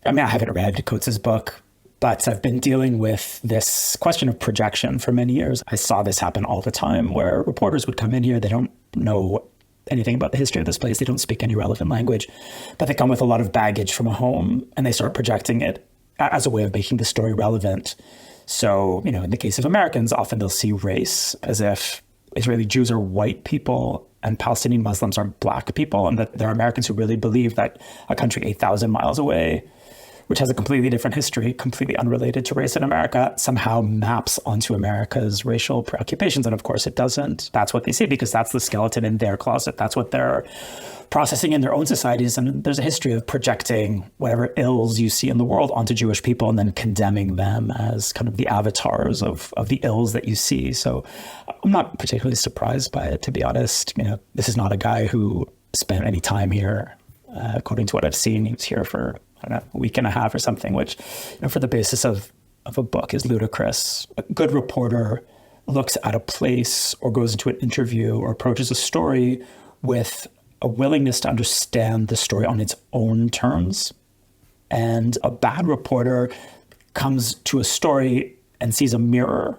I mean, I haven't read Coates's book, but I've been dealing with this question of projection for many years. I saw this happen all the time where reporters would come in here. They don't know anything about the history of this place. They don't speak any relevant language, but they come with a lot of baggage from a home and they start projecting it as a way of making the story relevant. So, in the case of Americans, often they'll see race as if Israeli Jews are white people and Palestinian Muslims are black people, and that there are Americans who really believe that a country 8,000 miles away, which has a completely different history, completely unrelated to race in America, somehow maps onto America's racial preoccupations. And of course it doesn't. That's what they see because that's the skeleton in their closet. That's what they're processing in their own societies. And there's a history of projecting whatever ills you see in the world onto Jewish people and then condemning them as kind of the avatars of the ills that you see. So I'm not particularly surprised by it, to be honest. This is not a guy who spent any time here. According to what I've seen, he was here for a week and a half or something, which, for the basis of a book is ludicrous. A good reporter looks at a place or goes into an interview or approaches a story with a willingness to understand the story on its own terms. And a bad reporter comes to a story and sees a mirror.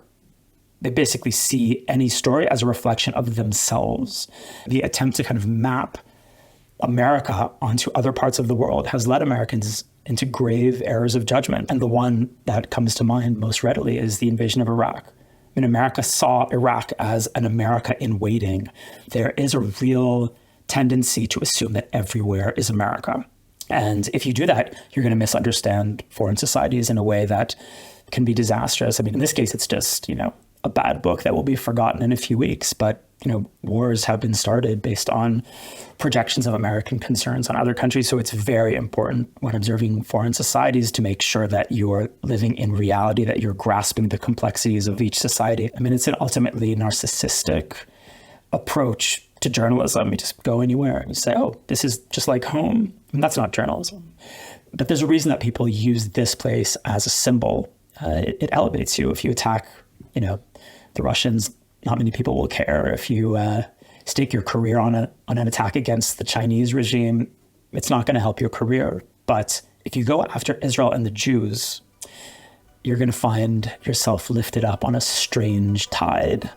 They basically see any story as a reflection of themselves. The attempt to kind of map America onto other parts of the world has led Americans into grave errors of judgment. And the one that comes to mind most readily is the invasion of Iraq. I mean, America saw Iraq as an America in waiting. There is a real tendency to assume that everywhere is America. And if you do that, you're going to misunderstand foreign societies in a way that can be disastrous. I mean, in this case, it's just, a bad book that will be forgotten in a few weeks. But, wars have been started based on projections of American concerns on other countries. So it's very important when observing foreign societies to make sure that you're living in reality, that you're grasping the complexities of each society. I mean, it's an ultimately narcissistic approach to journalism. You just go anywhere and you say, oh, this is just like home. And that's not journalism. But there's a reason that people use this place as a symbol. It elevates you. If you attack, the Russians, not many people will care. If you stake your career on an attack against the Chinese regime, it's not going to help your career. But if you go after Israel and the Jews, you're going to find yourself lifted up on a strange tide.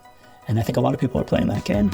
And I think a lot of people are playing that game.